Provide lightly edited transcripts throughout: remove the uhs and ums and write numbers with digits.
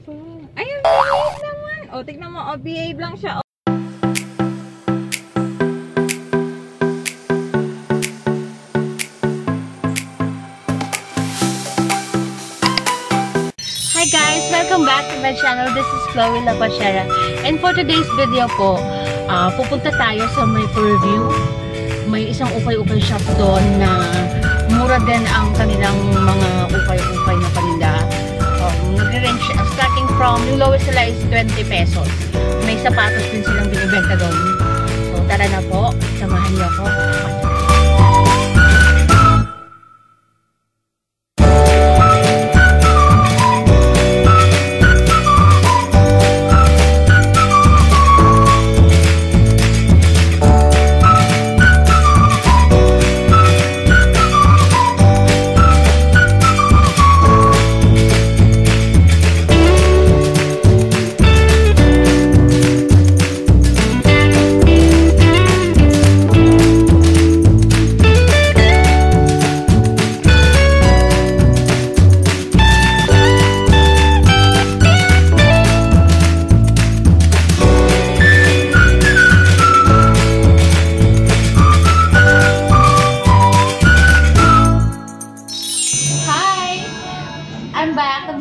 So, ayun, behave naman. O, tignan mo, o, behave lang siya. Hi guys! Welcome back to my channel. This is Chloe Lapachera. And for today's video po, pupunta tayo sa may review. May isang ukay-ukay shop doon na mura din ang kanilang mga ukay-ukay na paninda. Nag-range starting from, yung lowest nila is 20 pesos. May sapatos din silang binibenta doon. So tara na po, samahan niyo ako.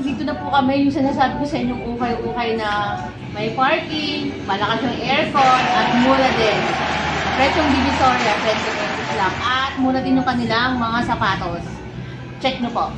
Dito na po kami yung sinasabi ko sa inyong ukay-ukay na may parking, malakas yung aircon, at mura din. Presyong Divisoria, 20 pesos lang. At mura din yung kanilang mga sapatos. Check nyo po.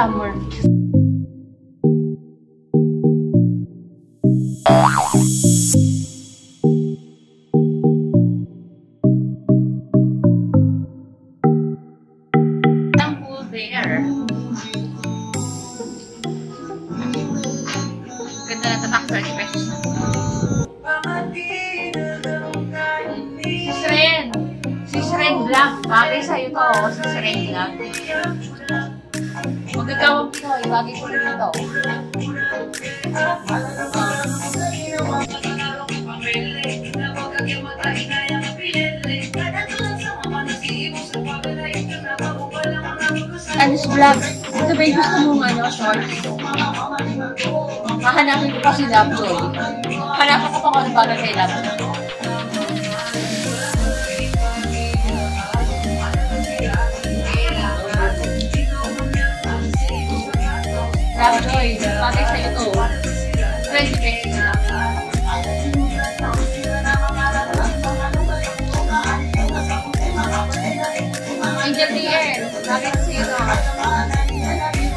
summer. Pool there. Ganda na tatak, 30 pesos na. Si Sren Black. Bagay sa'yo to, si Sren Black. Magagawang Pinoy, bagay ko rin ito. Spanish Vlog. Ito ba yung gusto mong shorts? Hahanapin ko pa si Lovejoy. Hanapan ko pa kung ano bagay kay Lovejoy. Lovejoy, bagay sa'yo ito. 20 pesos lang. Angel DL, bagay sa'yo ito.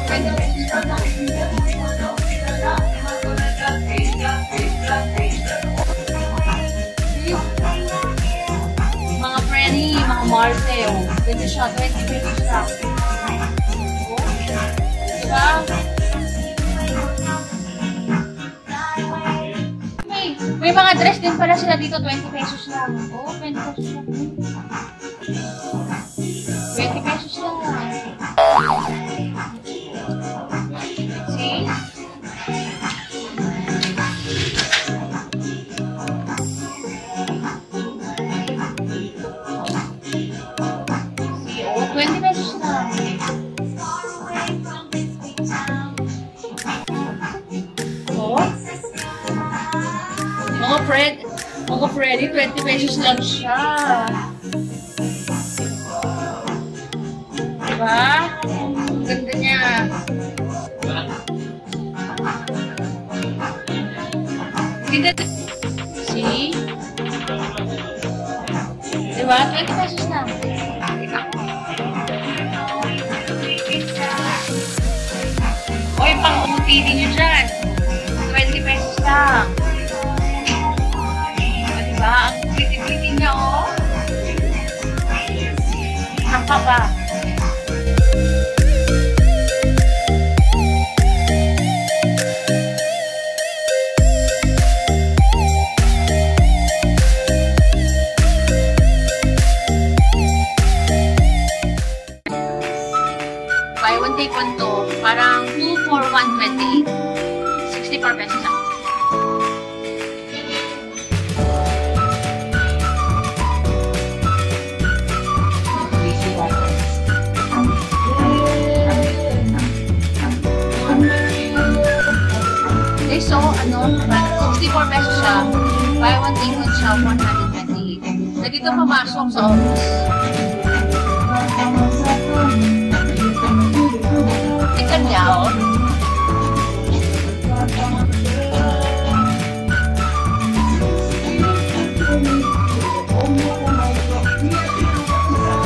20 pesos lang. Mga Frenny, mga Marcel, ganyan siya, 20 pesos lang. Diba? May mga dress din pala sila dito, 20 pesos lang. Oo, 20 pesos lang. 20 pesos lang. See? Oo, 20 pesos lang. Oo. Mga Freddy, 20 pesos lang siya. Diba? Ang ganda niya. Ganda. See? Diba? 20 pesos lang. Oy, pang-umupili nyo dyan. 20 pesos lang. Diba? Ang pretty-pretty niya, oh. Saka ba? Buy one take one to. Parang 2 for 128. 64 pesos lang. Okay, so, 64 pesos siya. Buy one take one siya, 128. Na dito pumasok sa office. Ikan niya, oh.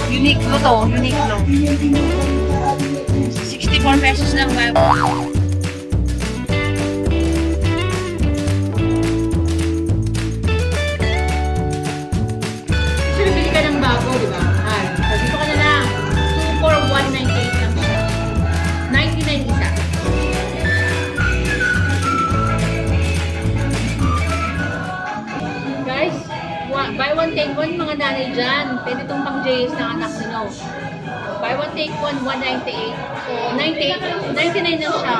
Uniqlo to, Uniqlo. 64 pesos lang ba? Kasi bili ka ng bago, di ba? So, dito ka na lang. 2 for 198 lang siya. 99 isa. Guys, buy one take one mga nanay dyan. Pwede itong pang JS ng anak nyo. Buy one take one, 198. So, 99 na siya.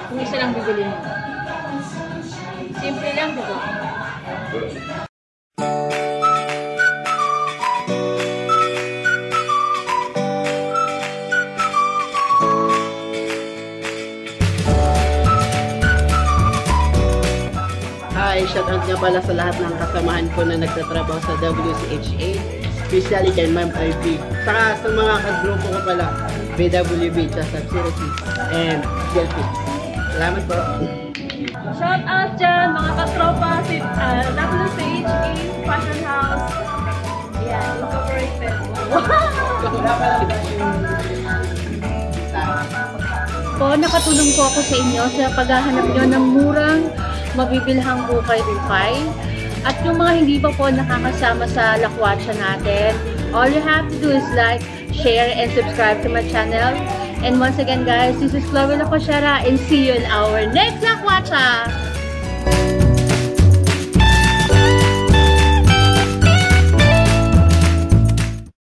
Kung isa lang bibili mo. Simple lang, diba? Hi, shoutout nga pala sa lahat ng kasamahan ko na nagtatrabaho sa WCHA, especially kay Ma'am Ivy. Saka sa mga kagrupo ko pala, BWB, Subsidies, and Jelfix. Salamat po. Shout out dyan, mga katropa, si WCHA Fashion House. Yeah, incorporated. Wala pala yung ito, nakatulong po ako sa inyo sa paghahanap nyo ng murang mabibilhang ukay-ukay. At yung mga hindi pa po nakakasama sa lakwatsa natin, all you have to do is like, share, and subscribe to my channel. And once again guys, this is Chloe Lakwachera and see you in our next lakwatsa!